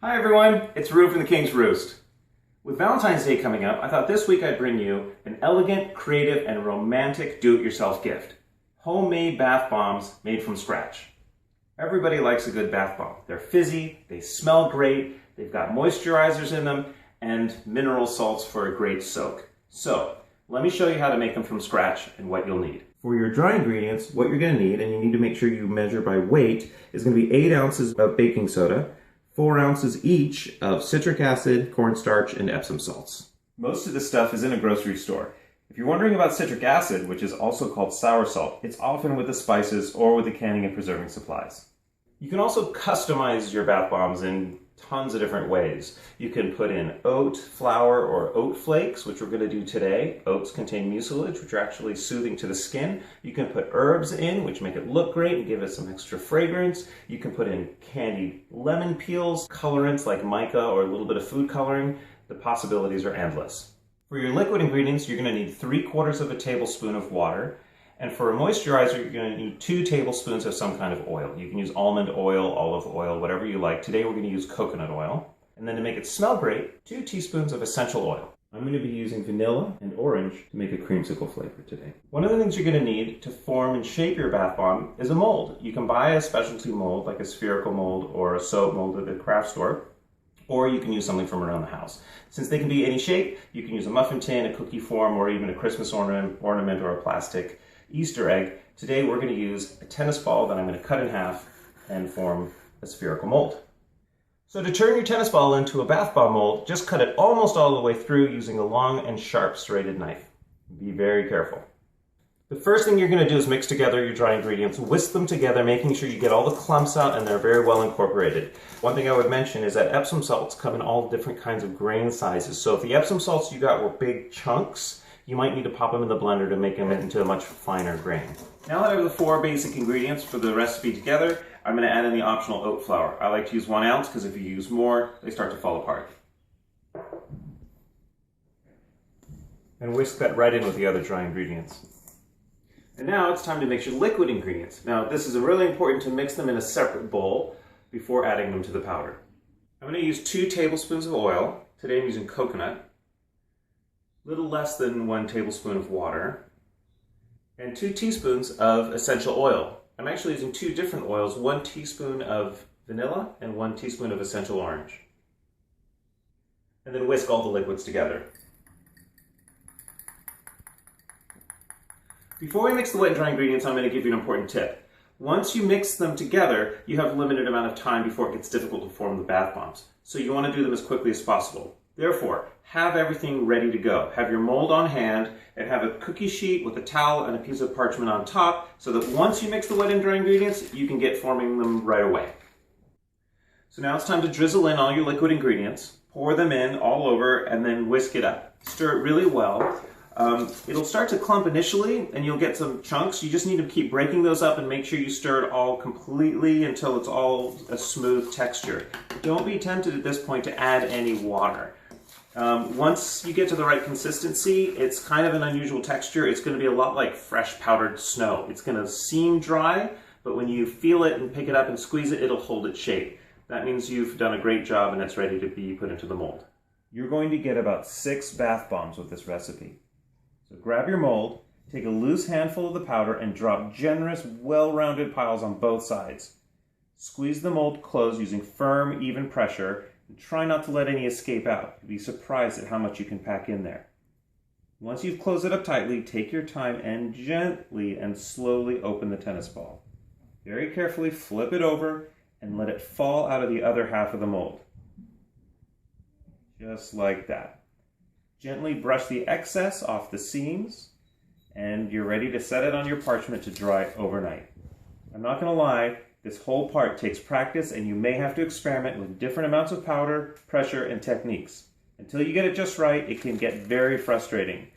Hi everyone, it's Rue from the King's Roost. With Valentine's Day coming up, I thought this week I'd bring you an elegant, creative, and romantic do-it-yourself gift. Homemade bath bombs made from scratch. Everybody likes a good bath bomb. They're fizzy, they smell great, they've got moisturizers in them, and mineral salts for a great soak. So, let me show you how to make them from scratch and what you'll need. For your dry ingredients, what you're going to need, and you need to make sure you measure by weight, is going to be 8 ounces of baking soda, 4 ounces each of citric acid, cornstarch, and Epsom salts. Most of this stuff is in a grocery store. If you're wondering about citric acid, which is also called sour salt, it's often with the spices or with the canning and preserving supplies. You can also customize your bath bombs in tons of different ways. You can put in oat flour or oat flakes, which we're going to do today. Oats contain mucilage, which are actually soothing to the skin. You can put herbs in, which make it look great and give it some extra fragrance. You can put in candied lemon peels, colorants like mica or a little bit of food coloring. The possibilities are endless. For your liquid ingredients, you're going to need 3/4 of a tablespoon of water. And for a moisturizer, you're going to need 2 tablespoons of some kind of oil. You can use almond oil, olive oil, whatever you like. Today we're going to use coconut oil. And then to make it smell great, 2 teaspoons of essential oil. I'm going to be using vanilla and orange to make a creamsicle flavor today. One of the things you're going to need to form and shape your bath bomb is a mold. You can buy a specialty mold, like a spherical mold or a soap mold at the craft store, or you can use something from around the house. Since they can be any shape, you can use a muffin tin, a cookie form, or even a Christmas ornament or a plastic Easter egg. Today we're going to use a tennis ball that I'm going to cut in half and form a spherical mold. So to turn your tennis ball into a bath bomb mold, just cut it almost all the way through using a long and sharp serrated knife. Be very careful. The first thing you're going to do is mix together your dry ingredients, whisk them together, making sure you get all the clumps out and they're very well incorporated. One thing I would mention is that Epsom salts come in all different kinds of grain sizes. So if the Epsom salts you got were big chunks, you might need to pop them in the blender to make them into a much finer grain. Now that I have the 4 basic ingredients for the recipe together, I'm going to add in the optional oat flour. I like to use 1 ounce because if you use more, they start to fall apart. And whisk that right in with the other dry ingredients. And now it's time to mix your liquid ingredients. Now this is really important to mix them in a separate bowl before adding them to the powder. I'm going to use 2 tablespoons of oil. Today I'm using coconut. Little less than 1 tablespoon of water, and 2 teaspoons of essential oil. I'm actually using 2 different oils, 1 teaspoon of vanilla and 1 teaspoon of essential orange. And then whisk all the liquids together. Before we mix the wet and dry ingredients, I'm going to give you an important tip. Once you mix them together, you have a limited amount of time before it gets difficult to form the bath bombs. So you want to do them as quickly as possible. Therefore, have everything ready to go. Have your mold on hand and have a cookie sheet with a towel and a piece of parchment on top so that once you mix the wet and dry ingredients, you can get forming them right away. So now it's time to drizzle in all your liquid ingredients, pour them in all over, and then whisk it up. Stir it really well. It'll start to clump initially and you'll get some chunks. You just need to keep breaking those up and make sure you stir it all completely until it's all a smooth texture. Don't be tempted at this point to add any water. Once you get to the right consistency, it's kind of an unusual texture. It's going to be a lot like fresh powdered snow. It's going to seem dry, but when you feel it and pick it up and squeeze it, it'll hold its shape. That means you've done a great job and it's ready to be put into the mold. You're going to get about 6 bath bombs with this recipe. So grab your mold, take a loose handful of the powder and drop generous, well-rounded piles on both sides. Squeeze the mold closed using firm, even pressure. Try not to let any escape out. You'll be surprised at how much you can pack in there. Once you've closed it up tightly, take your time and gently and slowly open the tennis ball. Very carefully flip it over and let it fall out of the other half of the mold. Just like that. Gently brush the excess off the seams and you're ready to set it on your parchment to dry overnight. I'm not going to lie, this whole part takes practice and you may have to experiment with different amounts of powder, pressure, and techniques. Until you get it just right, it can get very frustrating.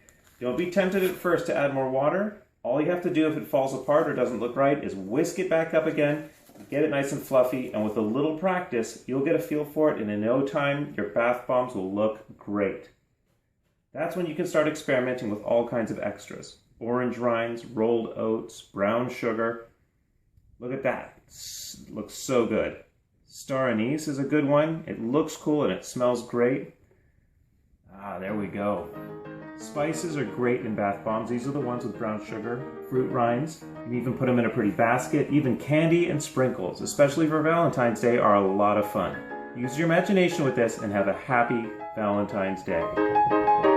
Don't be tempted at first to add more water. All you have to do if it falls apart or doesn't look right is whisk it back up again, get it nice and fluffy, and with a little practice, you'll get a feel for it and in no time, your bath bombs will look great. That's when you can start experimenting with all kinds of extras. Orange rinds, rolled oats, brown sugar. Look at that. It looks so good. Star anise is a good one. It looks cool and it smells great. Ah, there we go. Spices are great in bath bombs. These are the ones with brown sugar, fruit rinds. You can even put them in a pretty basket. Even candy and sprinkles, especially for Valentine's Day, are a lot of fun. Use your imagination with this and have a happy Valentine's Day.